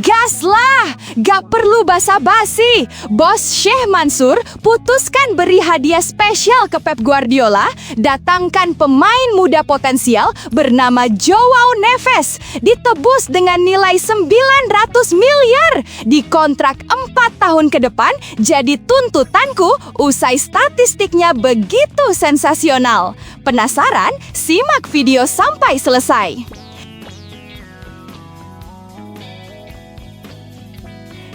Gas lah, gak perlu basa-basi. Bos Sheikh Mansur putuskan beri hadiah spesial ke Pep Guardiola, datangkan pemain muda potensial bernama Joao Neves, ditebus dengan nilai 900 miliar, dikontrak 4 tahun ke depan, jadi tuntutanku usai statistiknya begitu sensasional. Penasaran? Simak video sampai selesai.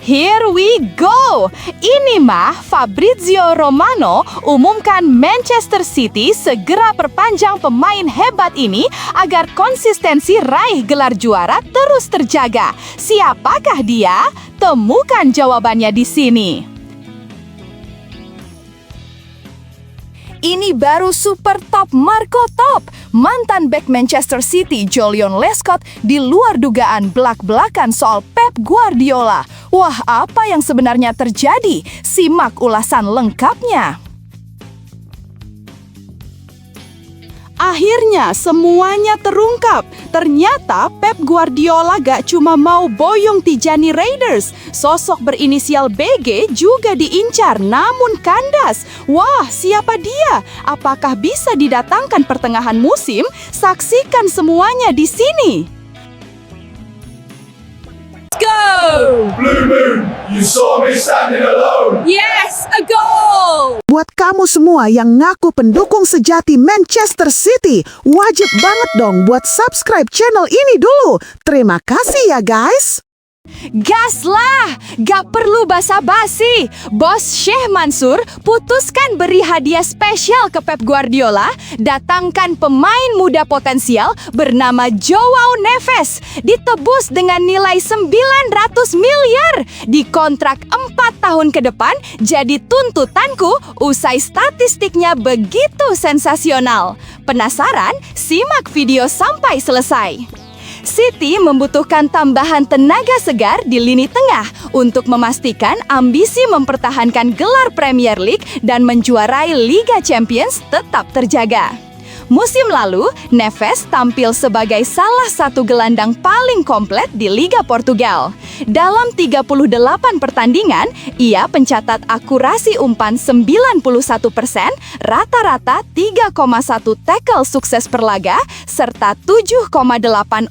Here we go! Ini mah Fabrizio Romano umumkan Manchester City segera perpanjang pemain hebat ini agar konsistensi raih gelar juara terus terjaga. Siapakah dia? Temukan jawabannya di sini. Ini baru super top Marco Top. Mantan bek Manchester City Jolyon Lescott di luar dugaan belak-belakan soal Pep Guardiola. Wah, apa yang sebenarnya terjadi? Simak ulasan lengkapnya. Akhirnya semuanya terungkap. Ternyata Pep Guardiola gak cuma mau boyong Tijani Raiders. Sosok berinisial BG juga diincar namun kandas. Wah, siapa dia? Apakah bisa didatangkan pertengahan musim? Saksikan semuanya di sini. Go! Blue Moon, you saw me standing alone. Yes, a goal! Buat kamu semua yang ngaku pendukung sejati Manchester City, wajib banget dong buat subscribe channel ini dulu. Terima kasih ya guys. Gas lah, gak perlu basa-basi. Bos Sheikh Mansur putuskan beri hadiah spesial ke Pep Guardiola, datangkan pemain muda potensial bernama Joao Neves, ditebus dengan nilai 900 miliar, dikontrak 4 tahun ke depan, jadi tuntutanku usai statistiknya begitu sensasional. Penasaran? Simak video sampai selesai. City membutuhkan tambahan tenaga segar di lini tengah untuk memastikan ambisi mempertahankan gelar Premier League dan menjuarai Liga Champions tetap terjaga. Musim lalu, Neves tampil sebagai salah satu gelandang paling komplit di Liga Portugal. Dalam 38 pertandingan, ia pencatat akurasi umpan 91%, rata-rata 3,1 tackle sukses per laga, serta 7,8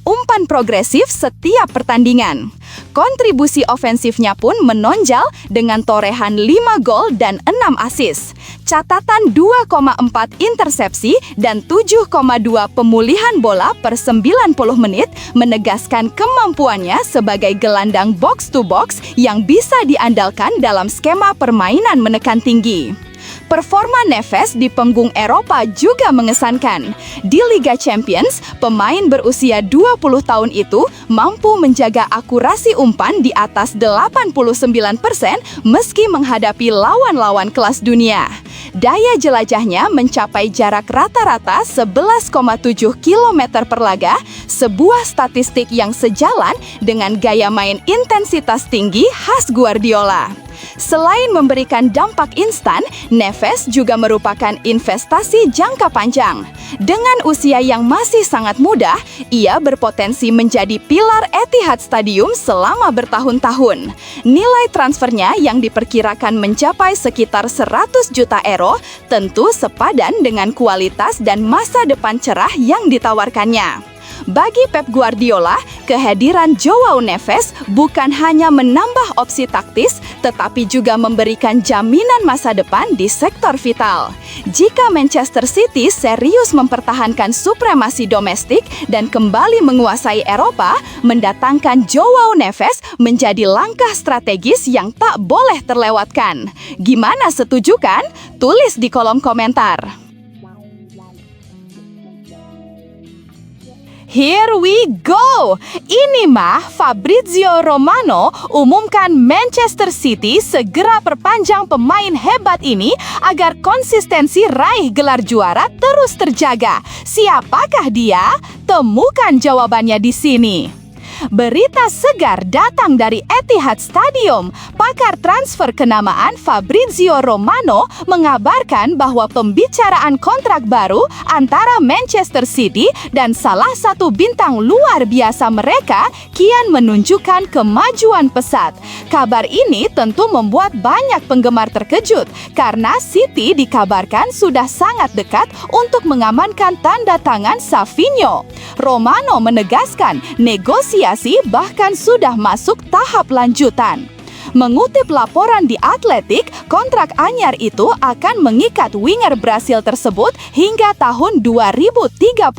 umpan progresif setiap pertandingan. Kontribusi ofensifnya pun menonjol dengan torehan 5 gol dan 6 assist. Catatan 2,4 intersepsi dan 7,2 pemulihan bola per 90 menit menegaskan kemampuannya sebagai gelandang box-to-box yang bisa diandalkan dalam skema permainan menekan tinggi. Performa Neves di panggung Eropa juga mengesankan. Di Liga Champions, pemain berusia 20 tahun itu mampu menjaga akurasi umpan di atas 89% meski menghadapi lawan-lawan kelas dunia. Daya jelajahnya mencapai jarak rata-rata 11,7 km per laga, sebuah statistik yang sejalan dengan gaya main intensitas tinggi khas Guardiola. Selain memberikan dampak instan, Neves juga merupakan investasi jangka panjang. Dengan usia yang masih sangat muda, ia berpotensi menjadi pilar Etihad Stadium selama bertahun-tahun. Nilai transfernya yang diperkirakan mencapai sekitar 100 juta euro tentu sepadan dengan kualitas dan masa depan cerah yang ditawarkannya. Bagi Pep Guardiola, kehadiran Joao Neves bukan hanya menambah opsi taktis, tetapi juga memberikan jaminan masa depan di sektor vital. Jika Manchester City serius mempertahankan supremasi domestik dan kembali menguasai Eropa, mendatangkan Joao Neves menjadi langkah strategis yang tak boleh terlewatkan. Gimana, setuju kan? Tulis di kolom komentar. Here we go! Ini mah Fabrizio Romano umumkan Manchester City segera perpanjang pemain hebat ini agar konsistensi raih gelar juara terus terjaga. Siapakah dia? Temukan jawabannya di sini. Berita segar datang dari Etihad Stadium. Pakar transfer kenamaan Fabrizio Romano mengabarkan bahwa pembicaraan kontrak baru antara Manchester City dan salah satu bintang luar biasa mereka kian menunjukkan kemajuan pesat. Kabar ini tentu membuat banyak penggemar terkejut karena City dikabarkan sudah sangat dekat untuk mengamankan tanda tangan Savinho. Romano menegaskan negosiasi bahkan sudah masuk tahap lanjutan. Mengutip laporan di Atletik, kontrak anyar itu akan mengikat winger Brasil tersebut hingga tahun 2031.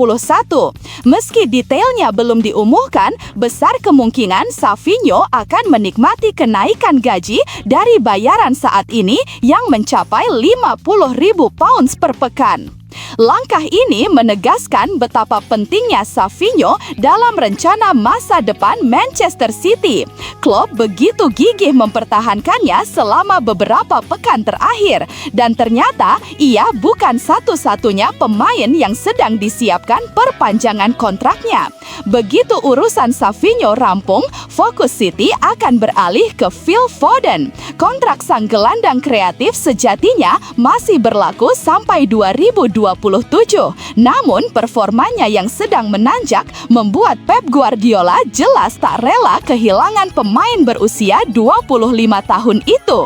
Meski detailnya belum diumumkan, besar kemungkinan Savinho akan menikmati kenaikan gaji dari bayaran saat ini yang mencapai 50.000 pounds per pekan. Langkah ini menegaskan betapa pentingnya Savinho dalam rencana masa depan Manchester City. Klopp begitu gigih mempertahankannya selama beberapa pekan terakhir, dan ternyata ia bukan satu-satunya pemain yang sedang disiapkan perpanjangan kontraknya. Begitu urusan Savinho rampung, fokus City akan beralih ke Phil Foden. Kontrak sang gelandang kreatif sejatinya masih berlaku sampai 2027. Namun performanya yang sedang menanjak membuat Pep Guardiola jelas tak rela kehilangan pemain berusia 25 tahun itu.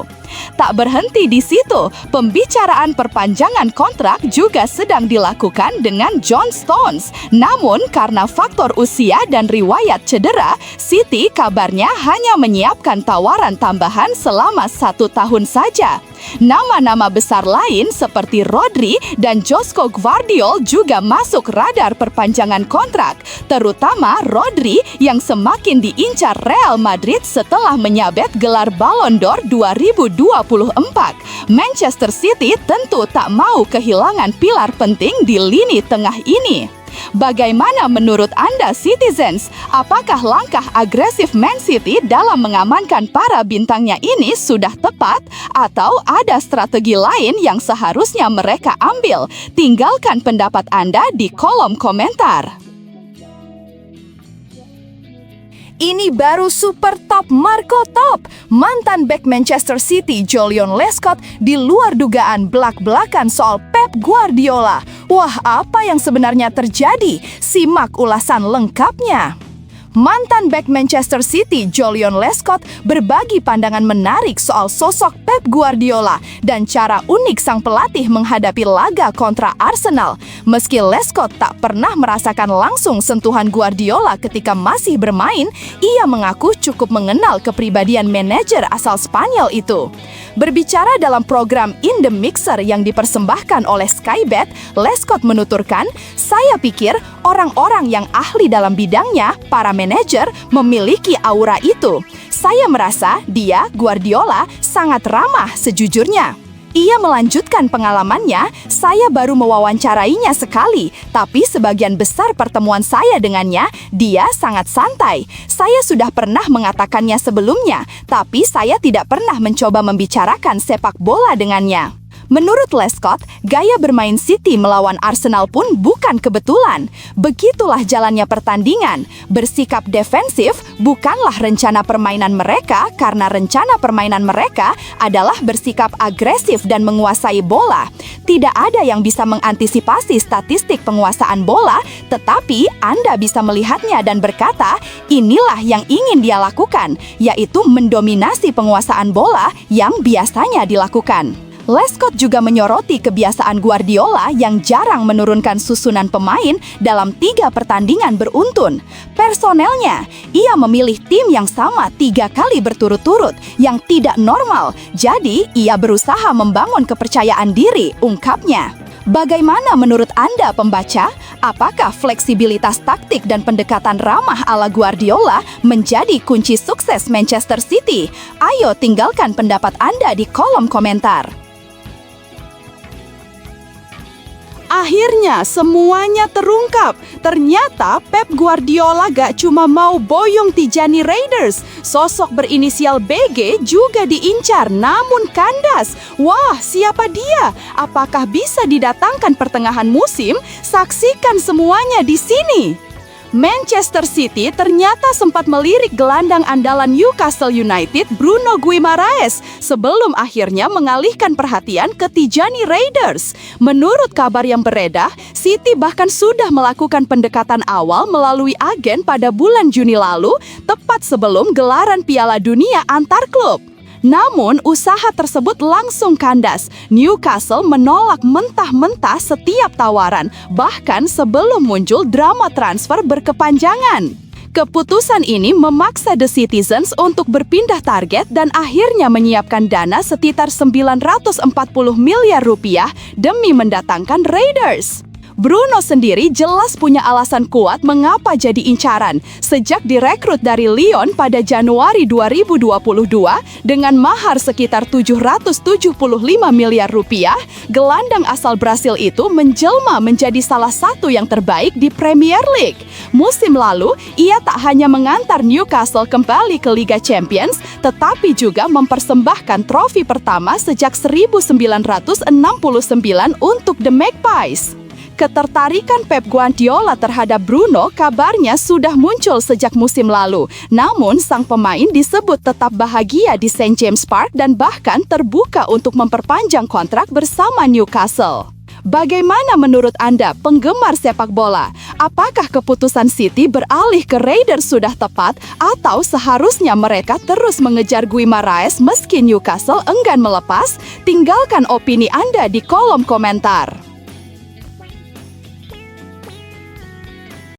Tak berhenti di situ, pembicaraan perpanjangan kontrak juga sedang dilakukan dengan John Stones. Namun karena faktor usia dan riwayat cedera, City kabarnya hanya menyiapkan tawaran tambahan selama 1 tahun saja. Nama-nama besar lain seperti Rodri dan Josko Gvardiol juga masuk radar perpanjangan kontrak, terutama Rodri yang semakin diincar Real Madrid setelah menyabet gelar Ballon d'Or 2024. Manchester City tentu tak mau kehilangan pilar penting di lini tengah ini. Bagaimana menurut Anda, Citizens? Apakah langkah agresif Man City dalam mengamankan para bintangnya ini sudah tepat? Atau ada strategi lain yang seharusnya mereka ambil? Tinggalkan pendapat Anda di kolom komentar. Ini baru super top Marco Top. Mantan bek Manchester City Joleon Lescott di luar dugaan belak-belakan soal Pep Guardiola. Wah, apa yang sebenarnya terjadi? Simak ulasan lengkapnya. Mantan bek Manchester City Joleon Lescott berbagi pandangan menarik soal sosok Pep Guardiola dan cara unik sang pelatih menghadapi laga kontra Arsenal. Meski Lescott tak pernah merasakan langsung sentuhan Guardiola ketika masih bermain, ia mengaku cukup mengenal kepribadian manajer asal Spanyol itu. Berbicara dalam program In The Mixer yang dipersembahkan oleh Sky Bet, Lescott menuturkan, "Saya pikir orang-orang yang ahli dalam bidangnya, para manajer, memiliki aura itu. Saya merasa dia, Guardiola, sangat ramah sejujurnya." Ia melanjutkan pengalamannya, "Saya baru mewawancarainya sekali, tapi sebagian besar pertemuan saya dengannya, dia sangat santai. Saya sudah pernah mengatakannya sebelumnya, tapi saya tidak pernah mencoba membicarakan sepak bola dengannya." Menurut Lescott, gaya bermain City melawan Arsenal pun bukan kebetulan. Begitulah jalannya pertandingan. Bersikap defensif bukanlah rencana permainan mereka, karena rencana permainan mereka adalah bersikap agresif dan menguasai bola. Tidak ada yang bisa mengantisipasi statistik penguasaan bola, tetapi Anda bisa melihatnya dan berkata, inilah yang ingin dia lakukan, yaitu mendominasi penguasaan bola yang biasanya dilakukan. Lescott juga menyoroti kebiasaan Guardiola yang jarang menurunkan susunan pemain dalam 3 pertandingan beruntun. Personelnya, ia memilih tim yang sama 3 kali berturut-turut, yang tidak normal. Jadi, ia berusaha membangun kepercayaan diri, ungkapnya. Bagaimana menurut Anda, pembaca? Apakah fleksibilitas taktik dan pendekatan ramah ala Guardiola menjadi kunci sukses Manchester City? Ayo tinggalkan pendapat Anda di kolom komentar. Akhirnya semuanya terungkap. Ternyata Pep Guardiola gak cuma mau boyong Tijani Raiders. Sosok berinisial BG juga diincar namun kandas. Wah, siapa dia? Apakah bisa didatangkan pertengahan musim? Saksikan semuanya di sini. Manchester City ternyata sempat melirik gelandang andalan Newcastle United Bruno Guimaraes sebelum akhirnya mengalihkan perhatian ke Tijani Raiders. Menurut kabar yang beredar, City bahkan sudah melakukan pendekatan awal melalui agen pada bulan Juni lalu, tepat sebelum gelaran Piala Dunia antar klub. Namun, usaha tersebut langsung kandas. Newcastle menolak mentah-mentah setiap tawaran, bahkan sebelum muncul drama transfer berkepanjangan. Keputusan ini memaksa The Citizens untuk berpindah target dan akhirnya menyiapkan dana sekitar 940 miliar rupiah demi mendatangkan Raiders. Bruno sendiri jelas punya alasan kuat mengapa jadi incaran. Sejak direkrut dari Lyon pada Januari 2022 dengan mahar sekitar 775 miliar rupiah, gelandang asal Brasil itu menjelma menjadi salah satu yang terbaik di Premier League. Musim lalu, ia tak hanya mengantar Newcastle kembali ke Liga Champions, tetapi juga mempersembahkan trofi pertama sejak 1969 untuk The Magpies. Ketertarikan Pep Guardiola terhadap Bruno kabarnya sudah muncul sejak musim lalu. Namun, sang pemain disebut tetap bahagia di St. James Park dan bahkan terbuka untuk memperpanjang kontrak bersama Newcastle. Bagaimana menurut Anda, penggemar sepak bola? Apakah keputusan City beralih ke Raiders sudah tepat atau seharusnya mereka terus mengejar Guimaraes meski Newcastle enggan melepas? Tinggalkan opini Anda di kolom komentar.